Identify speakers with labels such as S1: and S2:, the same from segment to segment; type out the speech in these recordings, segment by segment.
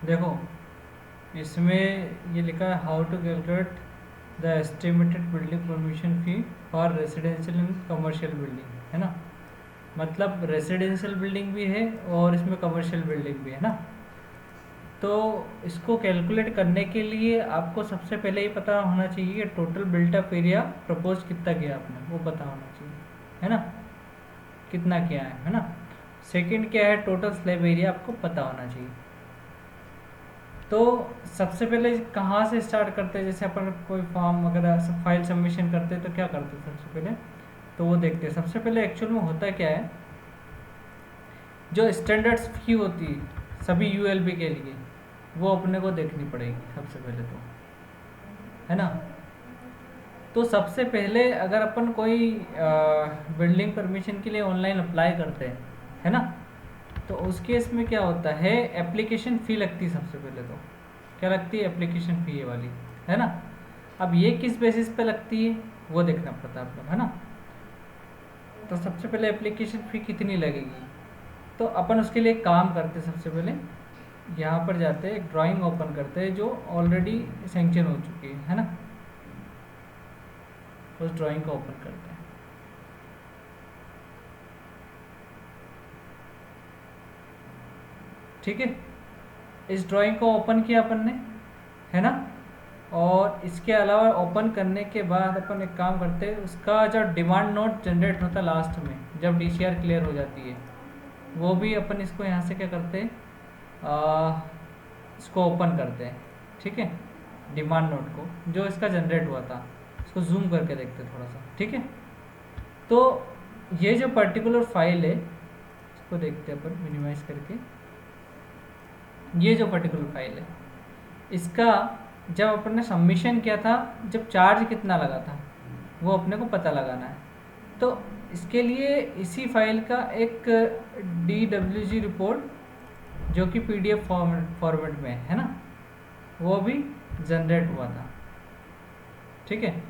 S1: देखो, इसमें ये लिखा है how to calculate the estimated building permission fee for residential and commercial building, है ना। मतलब रेजिडेंशियल बिल्डिंग भी है और इसमें कमर्शियल बिल्डिंग भी है ना। तो इसको कैलकुलेट करने के लिए आपको सबसे पहले ये पता होना चाहिए कि total built up area propose कितना किया आपने, वो पता होना चाहिए, है ना, कितना किया है ना। सेकंड क्या है, टोटल स्लैब एरिया आपको पता होना चाहिए। तो सबसे पहले कहाँ से स्टार्ट करते हैं, जैसे अपन कोई फॉर्म वगैरह सब फाइल सबमिशन करते हैं तो क्या करते हैं सबसे पहले, तो वो देखते हैं सबसे पहले एक्चुअल में होता क्या है। जो स्टैंडर्ड्स फी होती है सभी यूएलबी के लिए, वो अपने को देखनी पड़ेगी सबसे पहले तो, है ना। तो सबसे पहले अगर अपन कोई बिल्डिंग परमिशन के लिए ऑनलाइन अप्लाई करते हैं, है ना, तो उस केस में क्या होता है, एप्लीकेशन फ़ी लगती है सबसे पहले तो। क्या लगती है, एप्लीकेशन फ़ी ये वाली, है ना। अब ये किस बेसिस पे लगती है वो देखना पड़ता है आप लोग, है ना। तो सबसे पहले एप्लीकेशन फ़ी कितनी लगेगी, तो अपन उसके लिए काम करते हैं। सबसे पहले यहाँ पर जाते हैं, एक ड्राइंग ओपन करते हैं जो ऑलरेडी सेंक्शन हो चुकी है ना। उस ड्राइंग को ओपन करते हैं। ठीक है, इस ड्राइंग को ओपन किया अपन ने, है ना। और इसके अलावा ओपन करने के बाद अपन एक काम करते हैं, उसका जो डिमांड नोट जनरेट होता है लास्ट में जब डीसीआर क्लियर हो जाती है, वो भी अपन इसको यहाँ से क्या करते हैं, इसको ओपन करते हैं। ठीक है, डिमांड नोट को जो इसका जनरेट हुआ था, इसको जूम करके देखते हैं थोड़ा सा। ठीक है, तो ये जो पर्टिकुलर फाइल है इसको देखते हैं अपन मिनिमाइज करके। ये जो पर्टिकुलर फाइल है इसका जब अपन ने सबमिशन किया था, जब चार्ज कितना लगा था वो अपने को पता लगाना है। तो इसके लिए इसी फाइल का एक DWG रिपोर्ट जो कि PDF फॉर्मेट में है ना, वो भी जनरेट हुआ था। ठीक है,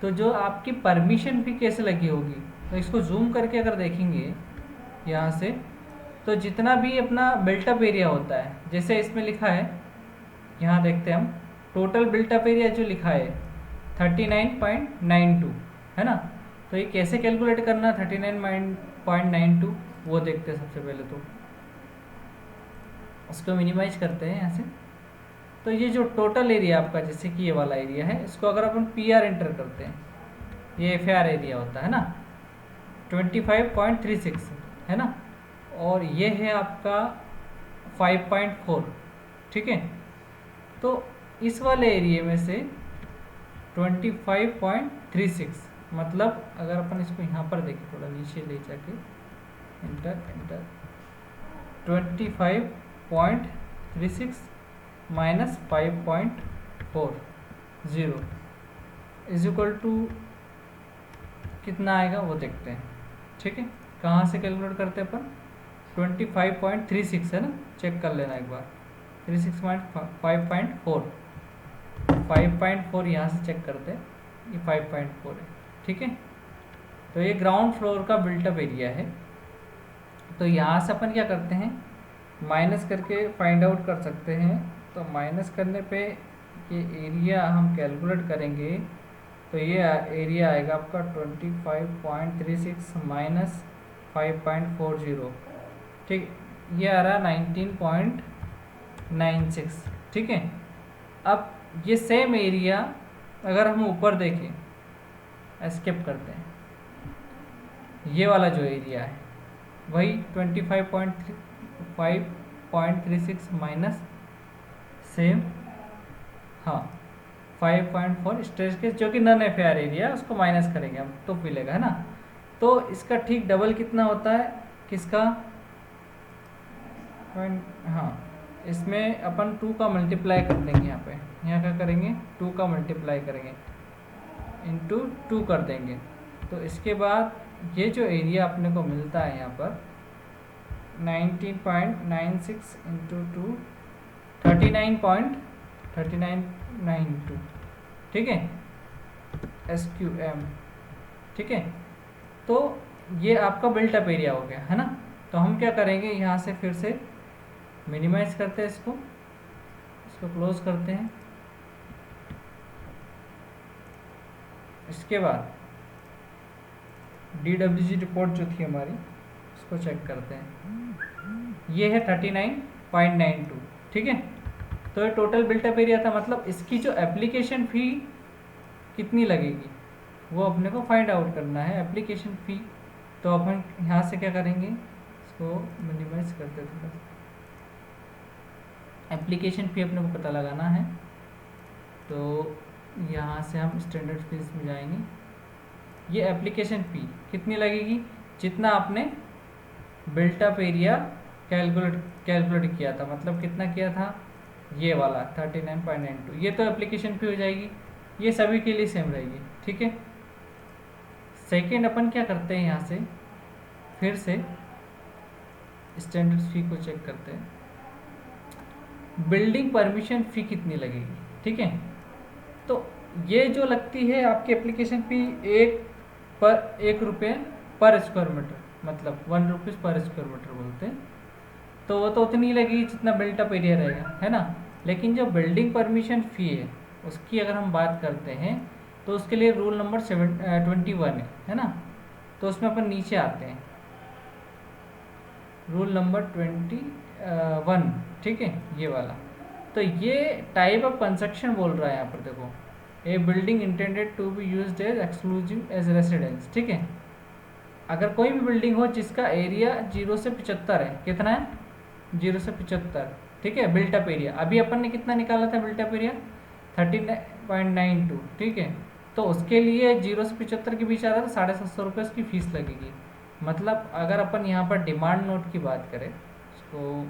S1: तो जो आपकी परमिशन भी कैसे लगी होगी, तो इसको जूम करके अगर देखेंगे यहाँ से, तो जितना भी अपना बिल्टअप एरिया होता है, जैसे इसमें लिखा है, यहाँ देखते हैं हम, टोटल बिल्टअप एरिया जो लिखा है 39.92, है ना। तो ये कैसे कैलकुलेट करना 39.92 वो देखते हैं सबसे पहले। तो इसको मिनिमाइज करते हैं यहाँ से। तो ये जो टोटल एरिया आपका, जैसे कि ये वाला एरिया है, इसको अगर अपन PR एंटर करते हैं, ये FAR एरिया होता है ना, 25.36, है ना। और ये है आपका 5.4। ठीक है, तो इस वाले एरिया में से 25.36, मतलब अगर अपन इसको यहाँ पर देखें, थोड़ा नीचे ले जाके, enter enter, 25.36 minus 5.40 is equal to कितना आएगा वो देखते हैं। ठीक है, कहाँ से कैलकुलेट करते हैं अपन, 25.36 है ना, चेक कर लेना एक बार, 36 माइनस 5.4 यहाँ से चेक करते हैं, ये 5.4 है। ठीक है, तो ये ग्राउंड फ्लोर का बिल्टअप एरिया है। तो यहाँ से अपन क्या करते हैं, माइनस करके फाइंड आउट कर सकते हैं। तो माइनस करने पे ये एरिया हम कैलकुलेट करेंगे, तो ये एरिया आएगा आपका 25.36 माइनस 5.40। ठीक, ये आ रहा है 19.96। ठीक है, अब ये सेम एरिया अगर हम ऊपर देखें, एस्केप करते हैं, ये वाला जो एरिया है वही 25.36 माइनस सेम, हाँ 5.4 स्ट्रेस केस जो कि नन FAR एरिया, उसको माइनस करेंगे हम तो मिलेगा, है ना। तो इसका ठीक डबल कितना होता है, किसका, हाँ, इसमें अपन 2 का मल्टीप्लाई कर देंगे, यहाँ पे यहाँ क्या करेंगे, 2 का मल्टीप्लाई करेंगे, इंटू 2 कर देंगे। तो इसके बाद ये जो एरिया अपने को मिलता है यहाँ पर 19.96 इंटू 2, 39.3992। ठीक है, SQM। ठीक है, तो ये आपका बिल्टअप एरिया हो गया, है ना। तो हम क्या करेंगे, यहाँ से फिर से मिनिमाइज करते हैं इसको, इसको क्लोज करते हैं। इसके बाद DWG रिपोर्ट जो थी हमारी उसको चेक करते हैं। ये है 39.92, ठीक है। तो ये टोटल बिल्टअप एरिया था, मतलब इसकी जो एप्लीकेशन फ़ी कितनी लगेगी वो अपने को फाइंड आउट करना है, एप्लीकेशन फ़ी। तो अपन यहाँ से क्या करेंगे, इसको मिनिमाइज करते थोड़ा सा। एप्लीकेशन फ़ी अपने को पता लगाना है, तो यहाँ से हम स्टैंडर्ड फीस में जाएंगे। ये एप्लीकेशन फ़ी कितनी लगेगी, जितना आपने बिल्टअप एरिया कैलकुलेट किया था, मतलब कितना किया था, ये वाला 39.92, ये तो एप्लीकेशन फ़ी हो जाएगी। ये सभी के लिए सेम रहेगी, ठीक है। सेकेंड अपन क्या करते हैं, यहाँ से फिर से स्टैंडर्ड फ़ी को चेक करते हैं। बिल्डिंग परमिशन फ़ी कितनी लगेगी, ठीक है। तो ये जो लगती है आपकी एप्लीकेशन फ़ी एक रुपये पर स्क्वायर मीटर, मतलब 1 रुपीज़ पर स्क्वायर मीटर बोलते हैं। तो वो तो उतनी लगेगी जितना बिल्टअप एरिया रहेगा, है ना। लेकिन जो बिल्डिंग परमिशन फ़ी है उसकी अगर हम बात करते हैं तो उसके लिए रूल नंबर 21 है ना। तो उसमें अपन नीचे आते हैं, रूल नंबर 21, ठीक है, ये वाला। तो ये टाइप ऑफ कंस्ट्रक्शन बोल रहा है यहाँ पर, देखो, a building intended to be used as exclusive as residence, ठीक है। अगर कोई भी बिल्डिंग हो जिसका एरिया 0 से 75 है, कितना है, 0 से 75, ठीक है, बिल्टअप एरिया। अभी अपन ने कितना निकाला था बिल्टअप एरिया, 39.92, ठीक है। तो उसके लिए 0 से 75 के बीच आ रहा था, 750 रुपये उसकी फ़ीस लगेगी। मतलब अगर अपन यहाँ पर डिमांड नोट की बात करें, उसको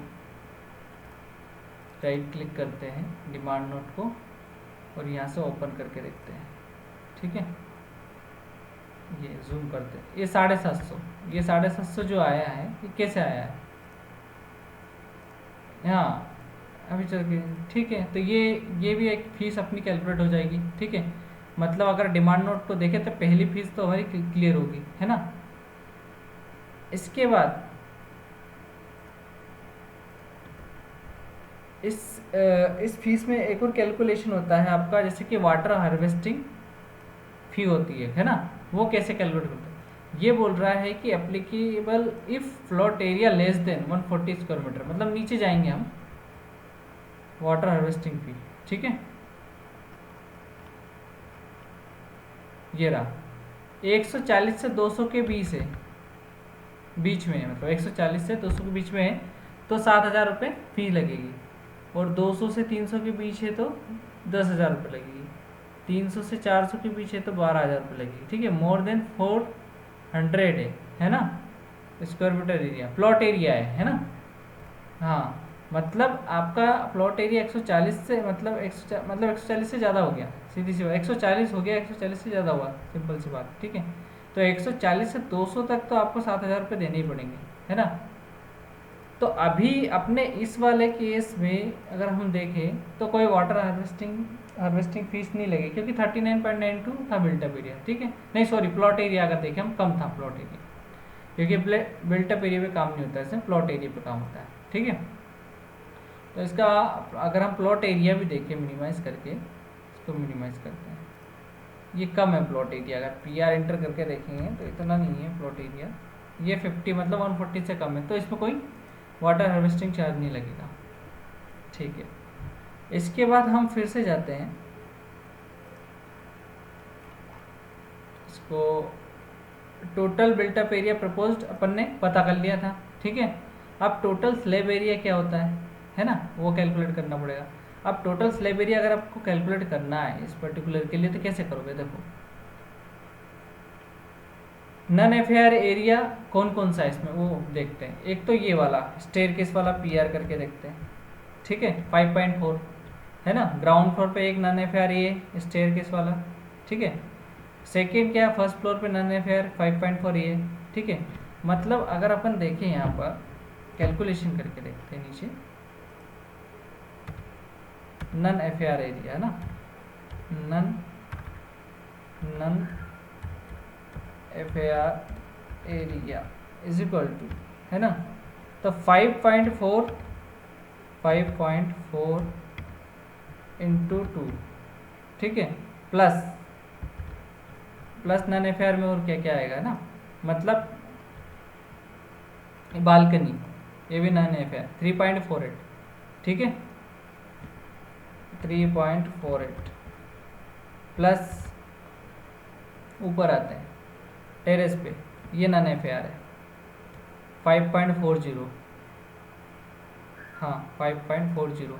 S1: राइट क्लिक करते हैं डिमांड नोट को और यहाँ से ओपन करके देखते हैं, ठीक है। ये जूम करते हैं, ये 750, ये 750 जो आया है ये कैसे आया है, हाँ अभी चल के, ठीक है। तो ये भी एक फ़ीस अपनी कैलकुलेट हो जाएगी, ठीक है। मतलब अगर डिमांड नोट को देखें तो पहली फ़ीस तो हमारी क्लियर होगी, है ना। इसके बाद इस फीस में एक और कैलकुलेशन होता है आपका, जैसे कि वाटर हार्वेस्टिंग फ़ी होती है ना। वो कैसे कैलकुलेट करते हैं, ये बोल रहा है कि applicable if plot area less than 140 square metre, मतलब नीचे जाएंगे हम, वाटर हार्वेस्टिंग फ़ी, ठीक है। ये रहा 140 से 200 के बीच में है, मतलब 140 से 200 के बीच में है तो 7,000 रुपये फ़ी लगेगी। और 200 से 300 के बीच है तो 10,000 रुपये लगेगी। 300 से 400 के बीच है तो 12,000 रुपये लगेगी, ठीक है। मोर देन 400 है ना square metre area, plot area है ना। हाँ, मतलब आपका प्लॉट एरिया 140 से मतलब 140 से ज़्यादा हो गया, सीधी सी बात, 140 हो गया, 140 से ज़्यादा हुआ, सिंपल सी बात, ठीक है। तो 140 से 200 तक तो आपको 7,000 रुपये देने ही पड़ेंगे, है ना। तो अभी अपने इस वाले केस में अगर हम देखें तो कोई वाटर हार्वेस्टिंग फीस नहीं लगी, क्योंकि 39.92 था बिल्टअप एरिया, ठीक है। नहीं सॉरी, प्लॉट एरिया अगर देखें हम कम था प्लॉट एरिया, क्योंकि बिल्टअप एरिया पे काम नहीं होता है, इसमें प्लॉट एरिया पे काम होता है, ठीक है। तो इसका अगर हम प्लॉट एरिया भी देखें मिनिमाइज़ करके, इसको मिनिमाइज़ करते हैं, ये कम है प्लॉट एरिया। अगर PR एंटर करके देखेंगे तो इतना नहीं है प्लॉट एरिया, ये 50 मतलब 140 से कम है, तो इसमें कोई वाटर हार्वेस्टिंग चार्ज नहीं लगेगा, ठीक है। इसके बाद हम फिर से जाते हैं, इसको टोटल बिल्टअप एरिया प्रपोज्ड अपन ने पता कर लिया था, ठीक है। अब टोटल स्लैब एरिया क्या होता है ना, वो कैलकुलेट करना पड़ेगा। अब टोटल स्लैब एरिया अगर आपको कैलकुलेट करना है इस पर्टिकुलर के लिए तो कैसे करोगे, देखो, नन FAR एरिया कौन कौन सा है इसमें वो देखते हैं। एक तो ये वाला स्टेयरकेस वाला PR करके देखते हैं, ठीक है, 5.4 है ना। ग्राउंड फ्लोर पे एक नन FAR ये स्टेयरकेस वाला, ठीक है। सेकेंड क्या, फर्स्ट फ्लोर पे नन FAR 5.4 ये, ठीक है। मतलब अगर अपन देखें यहाँ पर कैलकुलेशन करके देखते हैं नीचे, नन FAR एरिया है ना, non FAR area is equal to, है ना। तो 5.4 इंटू टू, ठीक है, प्लस नॉन एफआर में और क्या क्या आएगा ना, मतलब बालकनी, ये भी नॉन एफआर 3.48, ठीक है, 3.48 प्लस ऊपर आते हैं टेरेस पे, ये नॉन एफआर है 5.40, हाँ 5.40,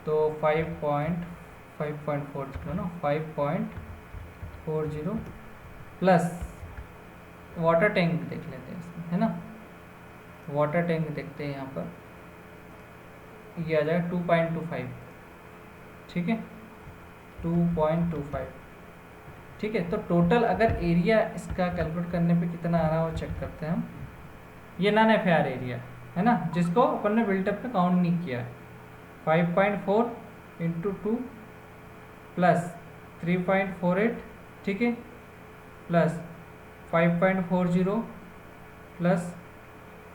S1: तो 5.40 ना, 5.40 प्लस वाटर टैंक देख लेते हैं इसमें, है ना, वाटर टैंक देखते हैं यहाँ पर, ये आ जाएगा 2.25, ठीक है, 2.25, ठीक है। तो टोटल अगर एरिया इसका कैलकुलेट करने पे कितना आ रहा है वो चेक करते हैं हम। ये नॉन एफआर एरिया है ना, जिसको अपन ने बिल्टअप में काउंट नहीं किया है, 5.4 इंटू 2 प्लस 3.48, ठीक है, प्लस 5.40 प्लस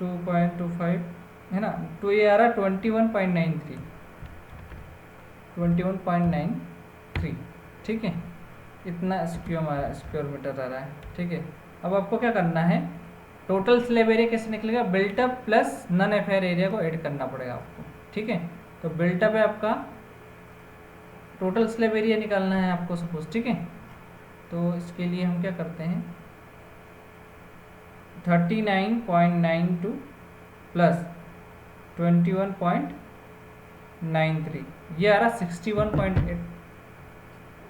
S1: 2.25, है ना, तो ये आ रहा है 21.93, 21.93, ठीक है, इतना स्क्वायर मीटर आ रहा है, ठीक है। अब आपको क्या करना है, टोटल स्लैब एरिया कैसे निकलेगा, built up plus non FR area को ऐड करना पड़ेगा आपको, ठीक है। तो बिल्टअप है आपका, टोटल स्लैब एरिया निकालना है आपको सपोज, ठीक है। तो इसके लिए हम क्या करते हैं, 39.92 प्लस 21.93, ये आ रहा 61.8,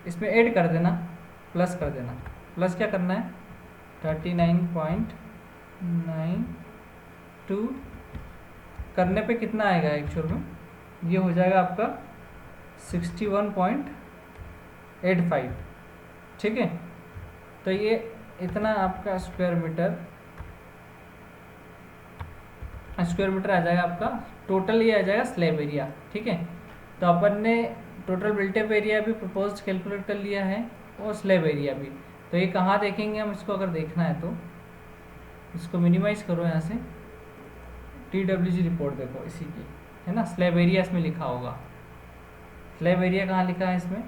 S1: इसमें ऐड कर देना, प्लस कर देना, प्लस क्या करना है 39.92 करने पे कितना आएगा एक्चुअल में, ये हो जाएगा आपका 61.85, ठीक है। तो ये इतना आपका स्क्वायर मीटर आ जाएगा आपका, टोटल ये आ जाएगा स्लैब एरिया, ठीक है। तो अपन ने टोटल बिल्टअप एरिया भी प्रपोज कैलकुलेट कर लिया है और स्लैब एरिया भी। तो ये कहाँ देखेंगे हम इसको, अगर देखना है तो इसको मिनिमाइज करो यहाँ से, TWG रिपोर्ट देखो इसी की, है ना, स्लैब एरिया इसमें लिखा होगा, स्लैब एरिया कहाँ लिखा है इसमें,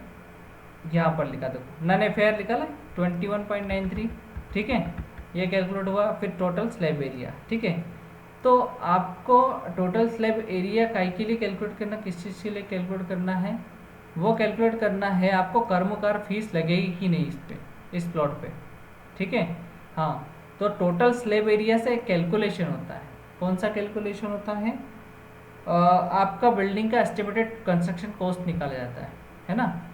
S1: यहाँ पर लिखा, देखो नॉन एफआर लिखा है 21.93, ठीक है, ये कैलकुलेट हुआ, फिर टोटल स्लैब एरिया, ठीक है। तो आपको टोटल स्लैब एरिया काहे के लिए कैलकुलेट करना, किस चीज़ के लिए कैलकुलेट करना है, वो कैलकुलेट करना है आपको कर्मकार फीस लगेगी कि नहीं इस पे, इस प्लॉट पे, ठीक है। हाँ, तो टोटल स्लैब एरिया से एक कैलकुलेशन होता है, कौन सा कैलकुलेशन होता है, आपका बिल्डिंग का एस्टिमेटेड कंस्ट्रक्शन कॉस्ट निकाला जाता है ना,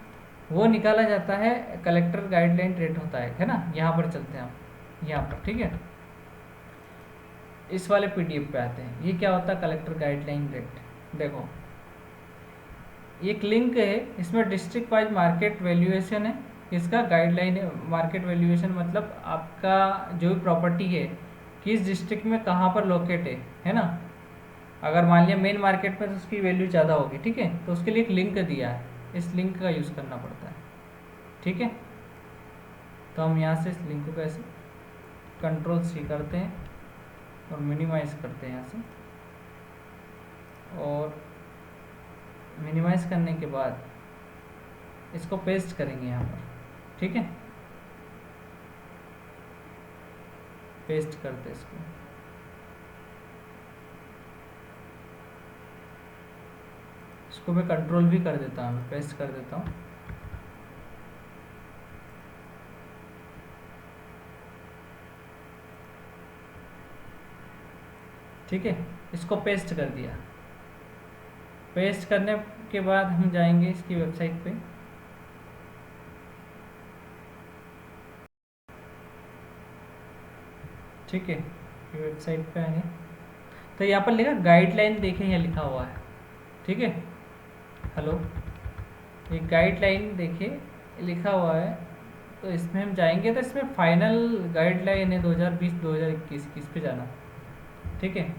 S1: वो निकाला जाता है, कलेक्टर गाइडलाइन रेट होता है ना, यहाँ पर चलते हैं हम, यहाँ पर, ठीक है, इस वाले PDF पे आते हैं, ये क्या होता है कलेक्टर गाइडलाइन रेट, देखो एक लिंक है, इसमें डिस्ट्रिक्ट वाइज मार्केट वैल्यूएशन है, इसका गाइडलाइन है, मार्केट वैल्यूएशन मतलब आपका जो भी प्रॉपर्टी है किस डिस्ट्रिक्ट में कहाँ पर लोकेट है ना, अगर मान लिया मेन मार्केट में तो उसकी वैल्यू ज़्यादा होगी, ठीक है, तो उसके लिए एक लिंक दिया है, इस लिंक का यूज़ करना पड़ता है, ठीक है। तो हम यहाँ से इस लिंक को ऐसे Ctrl+C करते हैं और मिनिमाइज करते हैं यहाँ से, और मिनिमाइज करने के बाद इसको पेस्ट करेंगे यहाँ पर, ठीक है, पेस्ट करते इसको, इसको मैं कंट्रोल भी कर देता हूँ, पेस्ट कर देता हूँ, ठीक है, इसको पेस्ट कर दिया। पेस्ट करने के बाद हम जाएंगे इसकी वेबसाइट पे, ठीक है, वेबसाइट पे आएंगे तो यहाँ पर लिखा गाइडलाइन, देखें यहाँ लिखा हुआ है, ठीक है, हेलो, ये गाइडलाइन देखिए लिखा हुआ है, तो इसमें हम जाएंगे तो इसमें फाइनल गाइडलाइन है 2020-2021 किस पे जाना, ठीक है।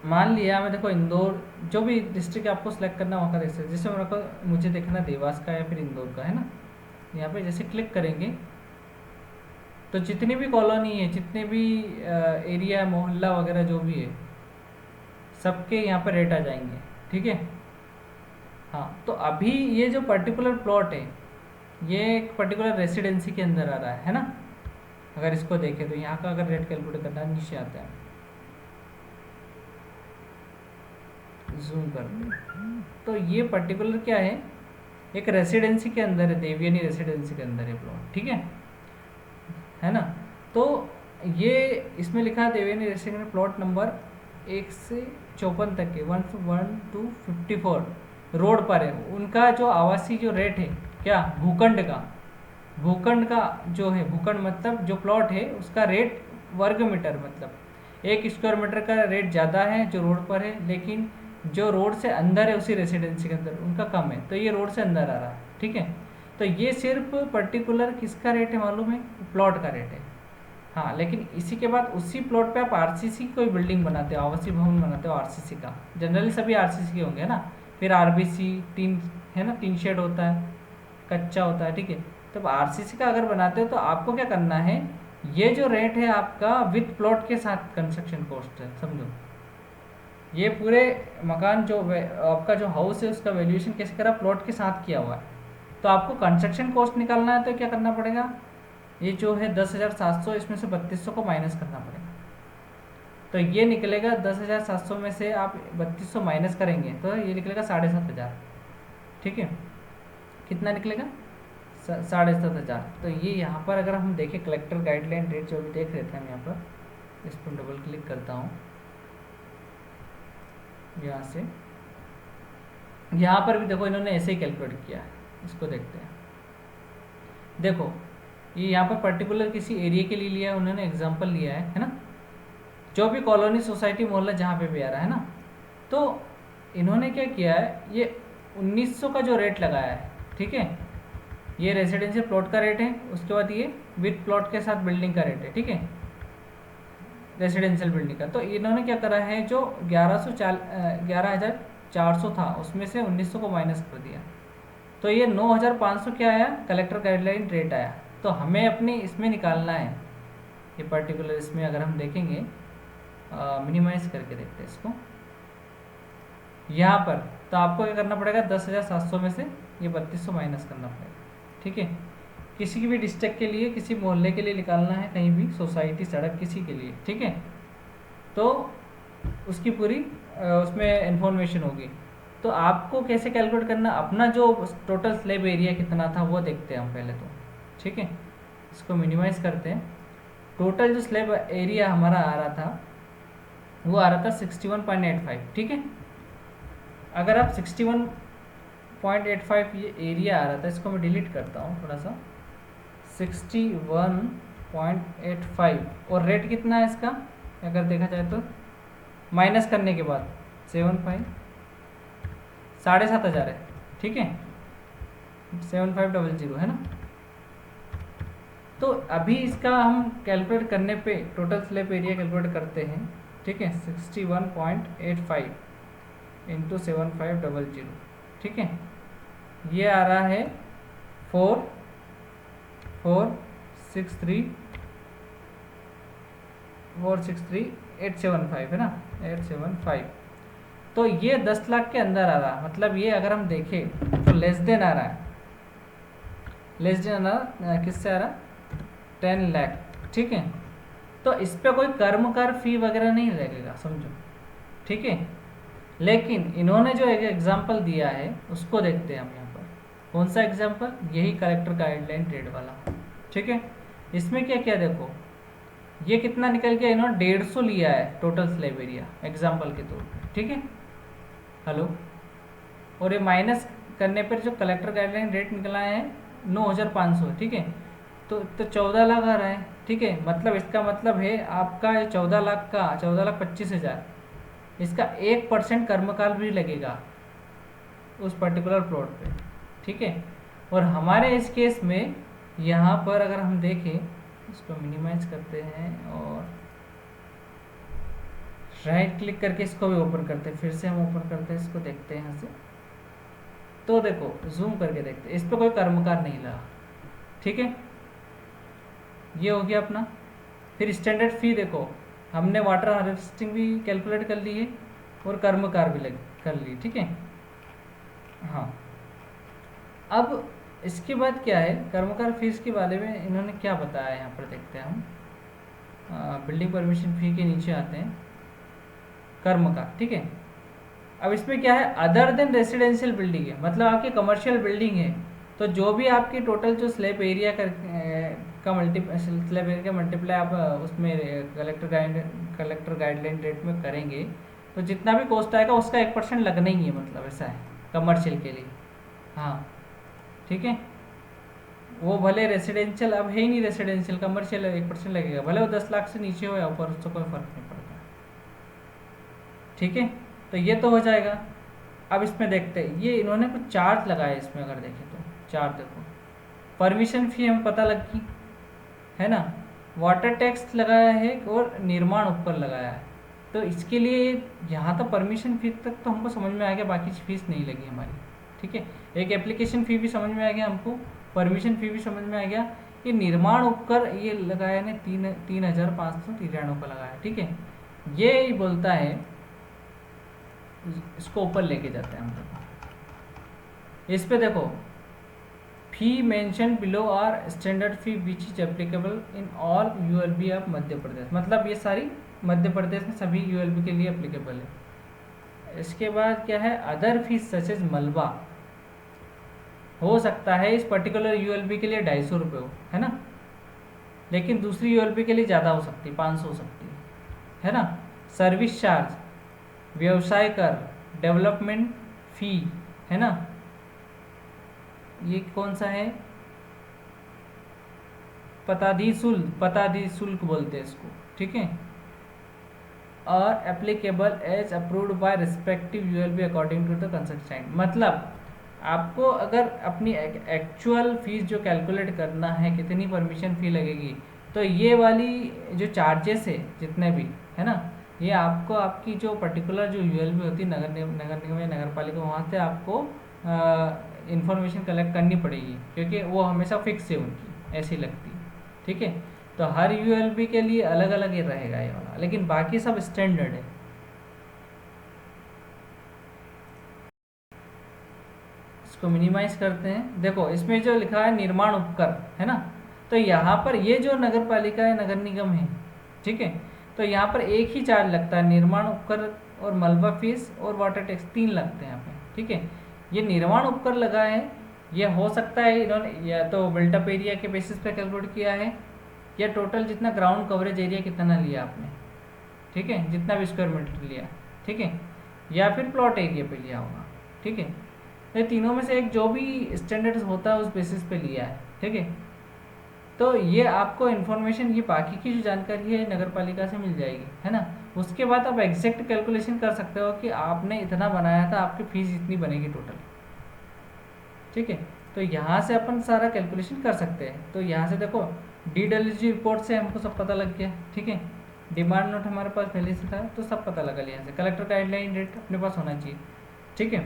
S1: मान लिया मैं, देखो इंदौर, जो भी डिस्ट्रिक्ट आपको सेलेक्ट करना वहाँ का देख सकते, जैसे मेरे को मुझे देखना देवास का या फिर इंदौर का, है ना, यहाँ पे जैसे क्लिक करेंगे तो जितनी भी कॉलोनी है, जितने भी एरिया मोहल्ला वगैरह जो भी है, सबके यहाँ पर रेट आ जाएंगे, ठीक है। हाँ, तो अभी ये जो पर्टिकुलर प्लॉट है ये एक पर्टिकुलर रेसिडेंसी के अंदर आ रहा है ना। अगर इसको देखें तो यहाँ का अगर रेट कैलकुलेट करना है, नीचे आता है, जूम कर दो, तो ये पर्टिकुलर क्या है, एक रेसिडेंसी के अंदर है, देवयानी रेसिडेंसी के अंदर है प्लॉट, ठीक है ना। तो ये इसमें लिखा है देवयानी रेसिडेंसी प्लॉट नंबर 1 से 54 तक के 1 to 54 रोड पर है। उनका जो आवासीय जो रेट है क्या, भूखंड का जो है, भूखंड मतलब जो प्लॉट है उसका रेट वर्ग मीटर, मतलब 1 स्क्वायर मीटर का रेट ज़्यादा है जो रोड पर है, लेकिन जो रोड से अंदर है उसी रेसिडेंसी के अंदर उनका कम है। तो ये रोड से अंदर आ रहा है, ठीक है। तो ये सिर्फ पर्टिकुलर किसका रेट है मालूम है, प्लॉट का रेट है। हाँ, लेकिन इसी के बाद उसी प्लॉट पे आप आरसीसी कोई बिल्डिंग बनाते हो, आवासीय भवन बनाते हो आरसीसी का, जनरली सभी आरसीसी के होंगे ना। फिर आरबीसी टीन है ना, टीन शेड होता है, कच्चा होता है, ठीक है। तो आरसीसी का अगर बनाते हो तो आपको क्या करना है, ये जो रेट है आपका विथ प्लॉट के साथ कंस्ट्रक्शन कॉस्ट है, समझो। ये पूरे मकान जो आपका जो हाउस है उसका वैल्यूएशन कैसे करा, प्लॉट के साथ किया हुआ है। तो आपको कंस्ट्रक्शन कॉस्ट निकालना है तो क्या करना पड़ेगा, ये जो है 10,700, इसमें से 3200 को माइनस करना पड़ेगा। तो ये निकलेगा 10,700 में से आप 3200 माइनस करेंगे तो ये निकलेगा 7,500, ठीक है। कितना निकलेगा, 7,500। तो ये यहाँ पर अगर हम देखें कलेक्टर गाइडलाइन रेट जो भी देख रहे थे हम, यहाँ पर इस पर डबल क्लिक करता हूँ, यहाँ से यहाँ पर भी देखो इन्होंने ऐसे ही कैलकुलेट किया है। इसको देखते हैं, देखो ये यहाँ पर पर्टिकुलर किसी एरिया के लिए लिया है उन्होंने, एग्जांपल लिया है ना, जो भी कॉलोनी सोसाइटी मोहल्ला जहाँ पे भी आ रहा है ना। तो इन्होंने क्या किया है, ये 1900 का जो रेट लगाया है, ठीक है, ये रेजिडेंशियल प्लॉट का रेट है, उसके बाद ये विद प्लॉट के साथ बिल्डिंग का रेट है, ठीक है, रेजिडेंशियल बिल्डिंग का। तो इन्होंने क्या करा है, जो 11,400 था उसमें से 1900 को माइनस कर दिया, तो ये 9,500 क्या आया, कलेक्टर गाइडलाइन रेट आया। तो हमें अपने इसमें निकालना है ये पर्टिकुलर, इसमें अगर हम देखेंगे मिनिमाइज करके देखते हैं इसको यहाँ पर, तो आपको क्या करना पड़ेगा, 10,700 में से ये 3200 माइनस करना पड़ेगा, ठीक है। किसी की भी डिस्ट्रिक्ट के लिए, किसी मोहल्ले के लिए निकालना है, कहीं भी सोसाइटी सड़क किसी के लिए, ठीक है। तो उसकी पूरी उसमें इंफॉर्मेशन होगी। तो आपको कैसे कैलकुलेट करना, अपना जो टोटल स्लैब एरिया कितना था वो देखते हैं हम पहले तो, ठीक है। इसको मिनिमाइज करते हैं। टोटल जो स्लैब एरिया हमारा आ रहा था वो आ रहा था 61.85, ठीक है। अगर आप 61.85 ये एरिया आ रहा था, इसको मैं डिलीट करता हूँ थोड़ा सा, 61.85, और रेट कितना है इसका अगर देखा जाए तो माइनस करने के बाद 7,500 है, ठीक है, 7500 है ना। तो अभी इसका हम कैलकुलेट करने पे टोटल स्लैब एरिया कैलकुलेट करते हैं, ठीक है, 61.85 इंटू 7500, ठीक है। ये आ रहा है 4,463,875 है ना, 875। तो ये 10 लाख के अंदर आ रहा, मतलब ये अगर हम देखें तो लेस देन आ रहा है, लेस देन आ रहा, किससे आ रहा, 10 लाख, ठीक है। तो इस पर कोई कर्मकार फी वगैरह नहीं लगेगा, समझो, ठीक है। लेकिन इन्होंने जो एक एग्जाम्पल दिया है उसको देखते हैं हम यहाँ पर, कौन सा एग्जाम्पल, यही कलेक्टर गाइडलाइन रेट वाला, ठीक है। इसमें क्या क्या देखो, ये कितना निकल गया, इन्होंने 150 लिया है टोटल स्लैब एरिया एग्जाम्पल के तौर पर, ठीक है, हेलो। और ये माइनस करने पर जो कलेक्टर गाइडलाइन रेट निकला है 9,500, ठीक है। तो 14 लाख आ रहा है, ठीक है। मतलब इसका मतलब है आपका 14 लाख का 14,25,000, इसका 1% कर्मकाल भी लगेगा उस पर्टिकुलर प्लॉट पे, ठीक है। और हमारे इस केस में यहाँ पर अगर हम देखें, इसको मिनिमाइज करते हैं और राइट क्लिक करके इसको भी ओपन करते हैं, फिर से हम ओपन करते हैं इसको, देखते हैं यहाँ से। तो देखो जूम करके देखते हैं, इस पर कोई कर्मकार नहीं लगा, ठीक है। ये हो गया अपना। फिर स्टैंडर्ड फी देखो, हमने वाटर हार्वेस्टिंग भी कैलकुलेट कर ली है, और कर्मकार भी कर लिए, ठीक है। हाँ, अब इसके बाद क्या है, कर्मकार फीस के बारे में इन्होंने क्या बताया यहाँ पर देखते हैं हम। बिल्डिंग परमिशन फी के नीचे आते हैं, कर्मकार, ठीक है। अब इसमें क्या है, अदर देन रेसिडेंशियल बिल्डिंग है, मतलब आपकी कमर्शियल बिल्डिंग है तो जो भी आपकी टोटल जो स्लैब एरिया का स्लैब एरिया का मल्टीप्लाई आप उसमें कलेक्टर गाइडलाइन रेट में करेंगे तो जितना भी कॉस्ट आएगा उसका 1% लगना ही है, मतलब ऐसा है कमर्शियल के लिए। हाँ, ठीक है। वो भले रेसिडेंशियल अब है ही नहीं, रेसिडेंशियल कमर्शियल 1% लगेगा, भले वो 10 लाख से नीचे हो या ऊपर, उससे कोई फर्क नहीं पड़ता, ठीक है। तो ये तो हो जाएगा। अब इसमें देखते हैं, ये इन्होंने कुछ चार्ज लगाए इसमें, अगर देखें तो चार्ज देखो, परमिशन फी हमें पता लगी है ना, वाटर टैक्स लगाया है और निर्माण ऊपर लगाया है। तो इसके लिए यहाँ तक परमिशन फी तक तो हमको समझ में आ गया, बाकी फीस नहीं लगी हमारी, ठीक है। एक एप्लीकेशन फ़ी भी समझ में आ गया हमको, परमिशन फ़ी भी समझ में आ गया। ये निर्माण उपकर ये लगाया ने 3,593 का लगाया, ठीक है। ये ही बोलता है, इसको ऊपर लेके जाते हैं हम लोग। इस पे देखो, fee mention below are standard fee which is applicable in all ULB of Madhya Pradesh, मतलब ये सारी मध्य प्रदेश में सभी यूएलबी के लिए एप्लीकेबल है। इसके बाद क्या है, अदर फीस सच एज मलबा, हो सकता है इस पर्टिकुलर यूएलबी के लिए 250 रुपये हो, है ना, लेकिन दूसरी यूएलबी के लिए ज़्यादा हो सकती है, 500 हो सकती है ना। सर्विस चार्ज, व्यवसाय कर, डेवलपमेंट फी, है ना, ये कौन सा है, पतादी शुल्क बोलते हैं इसको, ठीक है। और applicable as approved by respective ULB according to the consultant, मतलब आपको अगर अपनी एक्चुअल फीस जो कैलकुलेट करना है, कितनी परमिशन फ़ी लगेगी, तो ये वाली जो चार्जेस है जितने भी, है ना, ये आपको आपकी जो पर्टिकुलर जो यूएलबी होती है, नगर निगम या नगर पालिका, वहाँ से आपको इंफॉर्मेशन कलेक्ट करनी पड़ेगी, क्योंकि वो हमेशा फिक्स है उनकी, ऐसी लगती है, ठीक है। तो हर यूएलबी के लिए अलग अलग ही रहेगा ये वाला, लेकिन बाकी सब स्टैंडर्ड है। इसको मिनिमाइज करते हैं, देखो इसमें जो लिखा है निर्माण उपकर, है ना, तो यहाँ पर ये जो नगर पालिका है, नगर निगम है, ठीक है, तो यहाँ पर एक ही चार्ज लगता है, निर्माण उपकर और मलबा फीस और वाटर टैक्स 3 लगते हैं यहाँ पे, ठीक है। ये निर्माण उपकर लगा है, ये हो सकता है इन्होंने या तो बिल्टअप एरिया के बेसिस पे कैलकुलेट किया है, या टोटल जितना ग्राउंड कवरेज एरिया कितना लिया आपने, ठीक है, जितना भी स्क्वायर मीटर लिया, ठीक है, या फिर प्लॉट एरिया पे लिया होगा, ठीक है। ये तीनों में से एक जो भी स्टैंडर्ड होता है उस बेसिस पे लिया है, ठीक है। तो ये आपको इन्फॉर्मेशन, ये बाकी की जो जानकारी है नगर पालिका से मिल जाएगी, है ना। उसके बाद आप एग्जैक्ट कैलकुलेशन कर सकते हो कि आपने इतना बनाया था, आपकी फीस इतनी बनेगी टोटल, ठीक है। तो यहाँ से अपन सारा कैलकुलेशन कर सकते हैं। तो यहाँ से देखो, DWG रिपोर्ट से हमको सब पता लग गया, ठीक है। डिमांड नोट हमारे पास पहले से था, तो सब पता लगा लिया। यहाँ से कलेक्टर गाइडलाइन रेट अपने पास होना चाहिए, ठीक है।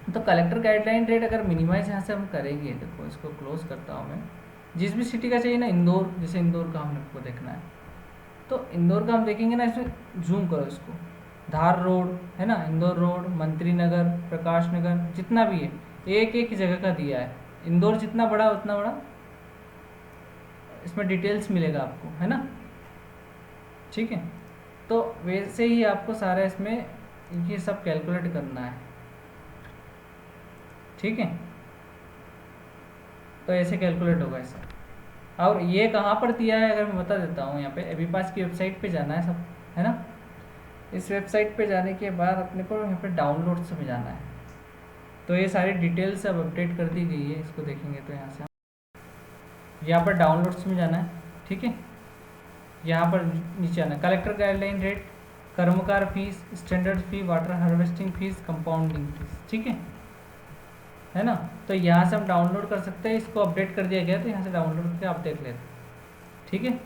S1: तो कलेक्टर गाइडलाइन रेट अगर मिनिमाइज यहाँ से हम करेंगे, देखो इसको क्लोज करता हूँ मैं, जिस भी सिटी का चाहिए ना, इंदौर, जैसे इंदौर का हमको देखना है, तो इंदौर का हम देखेंगे ना, इसमें जूम करो इसको, धार रोड, है ना, इंदौर रोड, मंत्री नगर, प्रकाश नगर, जितना भी है, एक एक जगह का दिया है। इंदौर जितना बड़ा उतना बड़ा इसमें डिटेल्स मिलेगा आपको, है ना, ठीक है। तो वैसे ही आपको सारा इसमें ये सब कैलकुलेट करना है, ठीक है। तो ऐसे कैलकुलेट होगा ऐसा। और ये कहाँ पर दिया है अगर मैं बता देता हूँ, यहाँ पे एबीपास की वेबसाइट पे जाना है सब, है ना। इस वेबसाइट पे जाने के बाद अपने को यहाँ पे डाउनलोड्स में जाना है, तो ये सारी डिटेल्स अब अपडेट कर दी गई है। इसको देखेंगे तो यहाँ से यहाँ पर डाउनलोड्स में जाना है, ठीक है। यहाँ पर नीचे आना है, कलेक्टर गाइडलाइन रेट, कर्मकार fees, standard fee, water harvesting fees, compounding fees, ठीक है ना। तो यहाँ से हम डाउनलोड कर सकते हैं, इसको अपडेट कर दिया गया, तो यहाँ से डाउनलोड करके आप देख लेते, ठीक है।